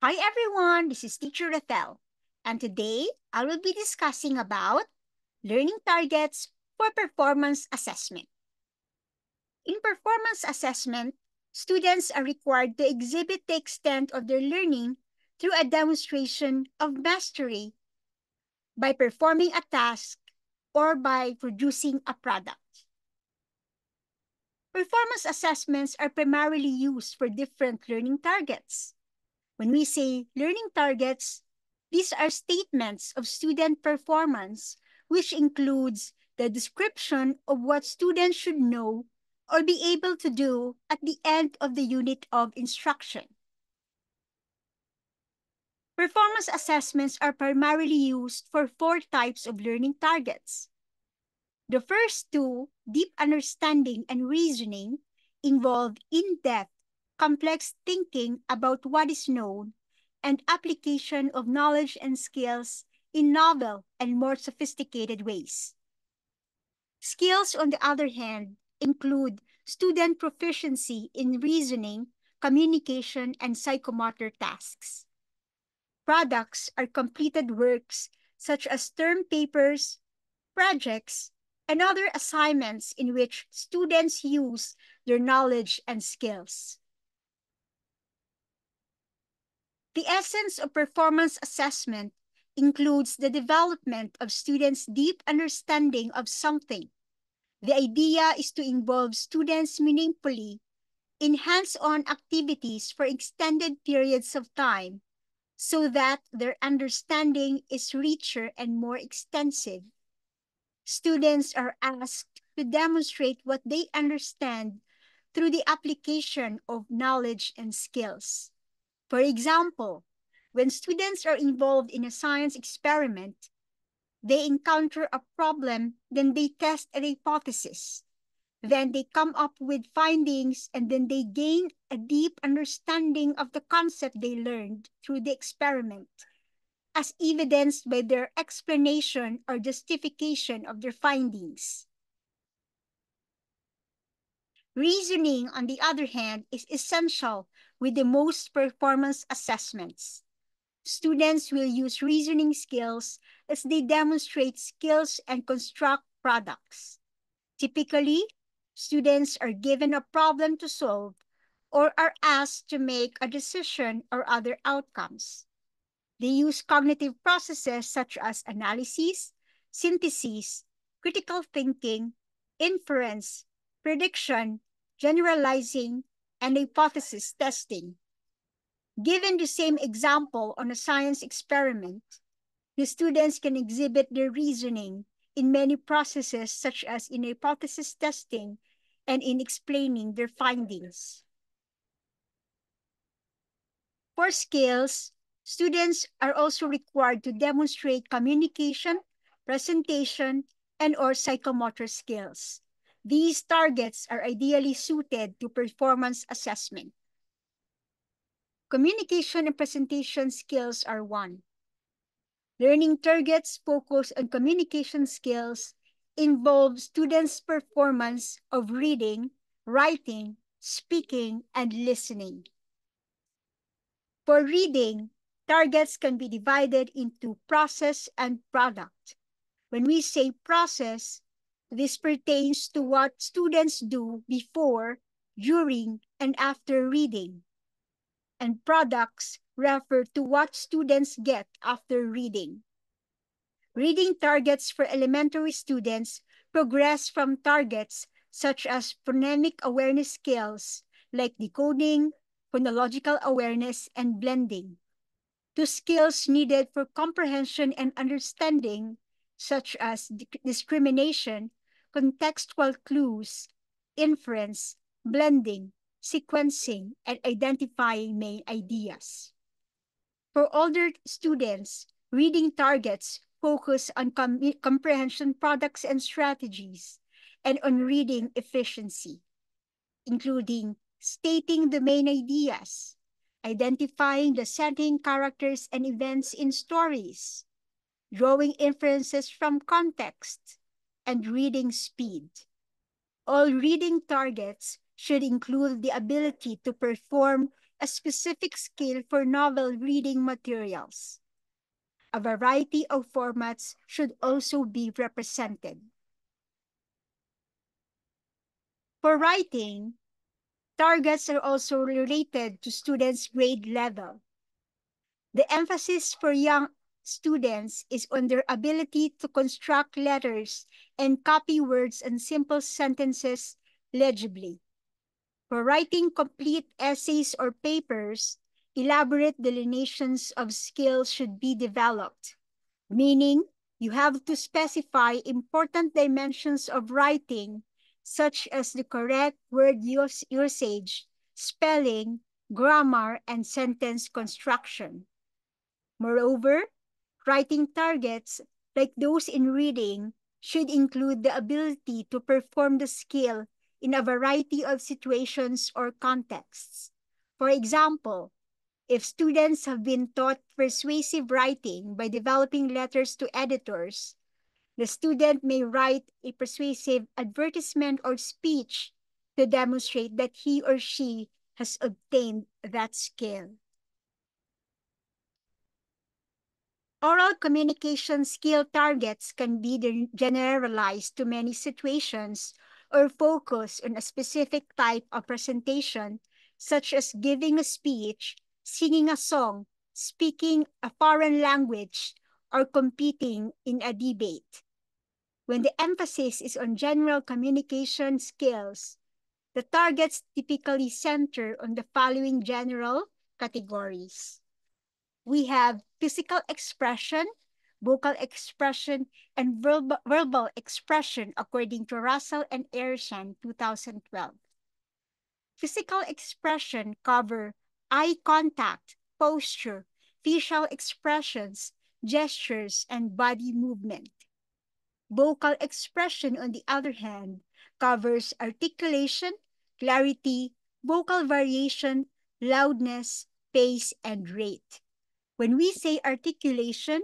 Hi everyone, this is Teacher Rathel, and today I will be discussing about learning targets for performance assessment. In performance assessment, students are required to exhibit the extent of their learning through a demonstration of mastery by performing a task or by producing a product. Performance assessments are primarily used for different learning targets. When we say learning targets, these are statements of student performance, which includes the description of what students should know or be able to do at the end of the unit of instruction. Performance assessments are primarily used for four types of learning targets. The first two, deep understanding and reasoning, involve in-depth, complex thinking about what is known and application of knowledge and skills in novel and more sophisticated ways. Skills, on the other hand, include student proficiency in reasoning, communication, and psychomotor tasks. Products are completed works such as term papers, projects, and other assignments in which students use their knowledge and skills. The essence of performance assessment includes the development of students' deep understanding of something. The idea is to involve students meaningfully in hands-on activities for extended periods of time so that their understanding is richer and more extensive. Students are asked to demonstrate what they understand through the application of knowledge and skills. For example, when students are involved in a science experiment, they encounter a problem, then they test a hypothesis. Then they come up with findings, and then they gain a deep understanding of the concept they learned through the experiment, as evidenced by their explanation or justification of their findings. Reasoning, on the other hand, is essential with the most performance assessments. Students will use reasoning skills as they demonstrate skills and construct products. Typically, students are given a problem to solve or are asked to make a decision or other outcomes. They use cognitive processes such as analysis, synthesis, critical thinking, inference, prediction, generalizing, and hypothesis testing. Given the same example on a science experiment, the students can exhibit their reasoning in many processes such as in hypothesis testing and in explaining their findings. For skills, students are also required to demonstrate communication, presentation, and/or psychomotor skills. These targets are ideally suited to performance assessment. Communication and presentation skills are one. Learning targets focus on communication skills involve students' performance of reading, writing, speaking, and listening. For reading, targets can be divided into process and product. When we say process, this pertains to what students do before, during, and after reading. And products refer to what students get after reading. Reading targets for elementary students progress from targets such as phonemic awareness skills like decoding, phonological awareness, and blending, to skills needed for comprehension and understanding such as discrimination, contextual clues, inference, blending, sequencing, and identifying main ideas. For older students, reading targets focus on comprehension products and strategies and on reading efficiency, including stating the main ideas, identifying the setting, characters, and events in stories, drawing inferences from context, and reading speed. All reading targets should include the ability to perform a specific skill for novel reading materials. A variety of formats should also be represented. For writing, targets are also related to students' grade level. The emphasis for young students is on their ability to construct letters and copy words and simple sentences legibly. For writing complete essays or papers, elaborate delineations of skills should be developed, meaning you have to specify important dimensions of writing, such as the correct word usage, spelling, grammar, and sentence construction. Moreover, writing targets, like those in reading, should include the ability to perform the skill in a variety of situations or contexts. For example, if students have been taught persuasive writing by developing letters to editors, the student may write a persuasive advertisement or speech to demonstrate that he or she has obtained that skill. Oral communication skill targets can be generalized to many situations or focus on a specific type of presentation, such as giving a speech, singing a song, speaking a foreign language, or competing in a debate. When the emphasis is on general communication skills, the targets typically center on the following general categories. We have physical expression, vocal expression, and verbal expression according to Russell and Ershan 2012. Physical expression cover eye contact, posture, facial expressions, gestures, and body movement. Vocal expression, on the other hand, covers articulation, clarity, vocal variation, loudness, pace, and rate. When we say articulation,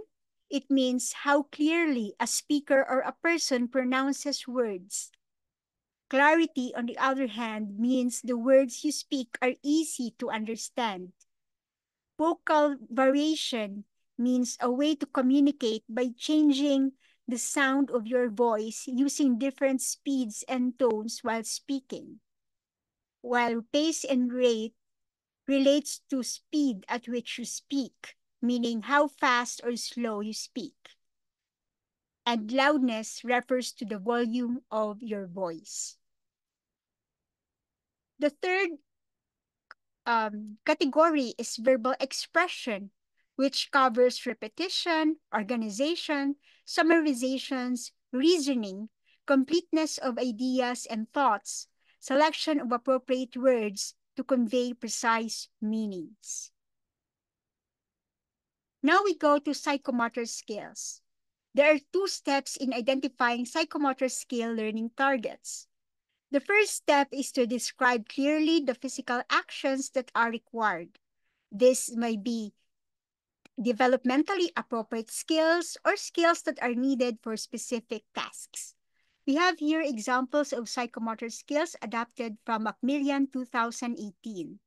it means how clearly a speaker or a person pronounces words. Clarity, on the other hand, means the words you speak are easy to understand. Vocal variation means a way to communicate by changing the sound of your voice using different speeds and tones while speaking. While pace and rate relates to speed at which you speak, meaning how fast or slow you speak. And loudness refers to the volume of your voice. The third category is verbal expression, which covers repetition, organization, summarizations, reasoning, completeness of ideas and thoughts, selection of appropriate words to convey precise meanings. Now we go to psychomotor skills. There are two steps in identifying psychomotor skill learning targets. The first step is to describe clearly the physical actions that are required. This may be developmentally appropriate skills or skills that are needed for specific tasks. We have here examples of psychomotor skills adapted from Macmillan 2018.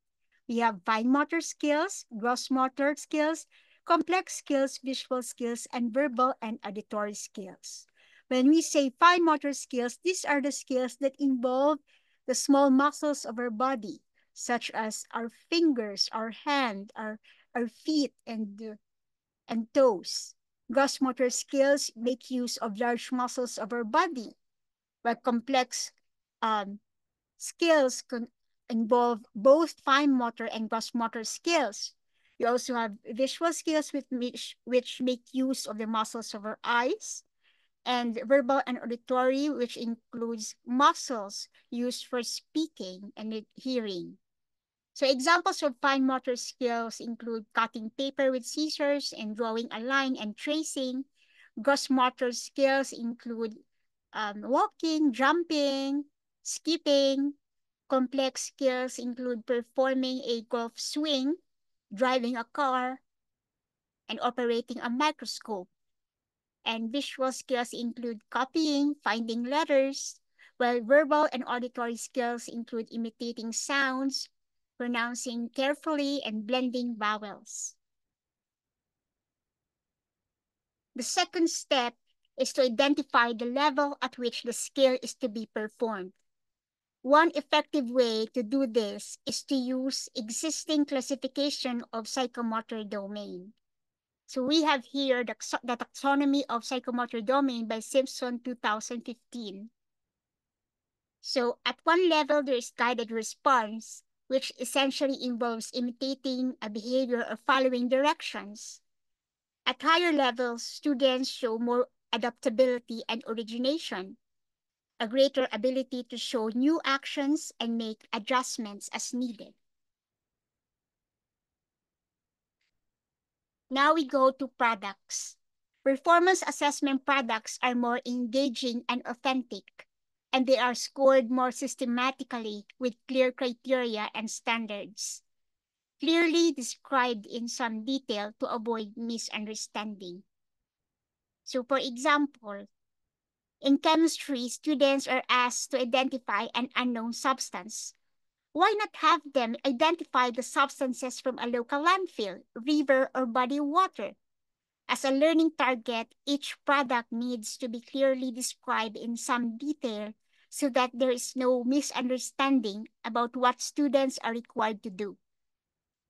We have fine motor skills, gross motor skills, complex skills, visual skills, and verbal and auditory skills. When we say fine motor skills, these are the skills that involve the small muscles of our body, such as our fingers, our hand, our feet, and toes. Gross motor skills make use of large muscles of our body, while complex um, skills involve both fine motor and gross motor skills. We also have visual skills which make use of the muscles of our eyes, and verbal and auditory, which includes muscles used for speaking and hearing. So examples of fine motor skills include cutting paper with scissors and drawing a line and tracing. Gross motor skills include walking, jumping, skipping. Complex skills include performing a golf swing, driving a car, and operating a microscope. And visual skills include copying, finding letters, while verbal and auditory skills include imitating sounds, pronouncing carefully and blending vowels. The second step is to identify the level at which the skill is to be performed. One effective way to do this is to use existing classification of psychomotor domain. So we have here the taxonomy of psychomotor domain by Simpson 2015. So at one level, there is guided response, which essentially involves imitating a behavior or following directions. At higher levels, students show more adaptability and origination, a greater ability to show new actions and make adjustments as needed. Now we go to products. Performance assessment products are more engaging and authentic, and they are scored more systematically with clear criteria and standards, clearly described in some detail to avoid misunderstanding. So for example, in chemistry, students are asked to identify an unknown substance. Why not have them identify the substances from a local landfill, river, or body of water? As a learning target, each product needs to be clearly described in some detail so that there is no misunderstanding about what students are required to do.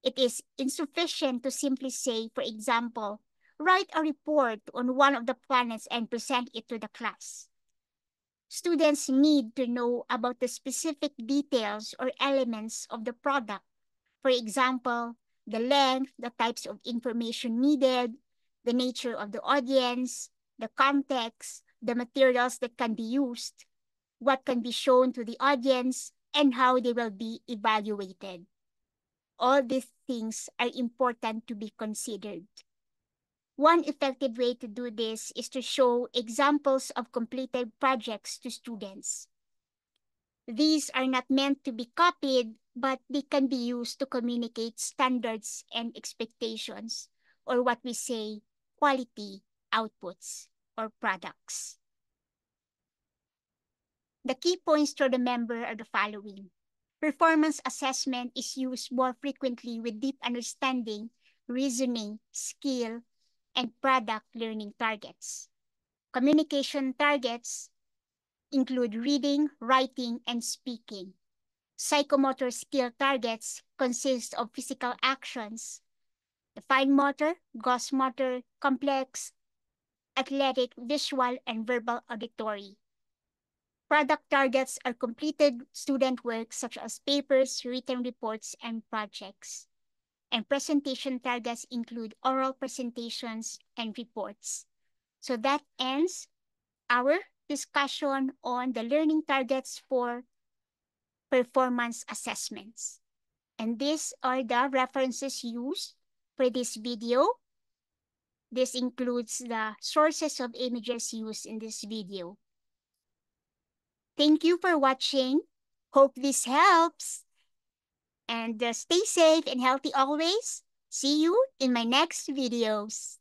It is insufficient to simply say, for example, write a report on one of the planets and present it to the class. Students need to know about the specific details or elements of the product. For example, the length, the types of information needed, the nature of the audience, the context, the materials that can be used, what can be shown to the audience, and how they will be evaluated. All these things are important to be considered. One effective way to do this is to show examples of completed projects to students. These are not meant to be copied, but they can be used to communicate standards and expectations, or what we say, quality outputs or products. The key points to remember are the following. Performance assessment is used more frequently with deep understanding, reasoning, skill, and product learning targets. Communication targets include reading, writing, and speaking. Psychomotor skill targets consist of physical actions, the fine motor, gross motor, complex, athletic, visual, and verbal auditory. Product targets are completed student work such as papers, written reports, and projects. And presentation targets include oral presentations and reports. So that ends our discussion on the learning targets for performance assessments. And these are the references used for this video. This includes the sources of images used in this video. Thank you for watching. Hope this helps. And stay safe and healthy always. See you in my next videos.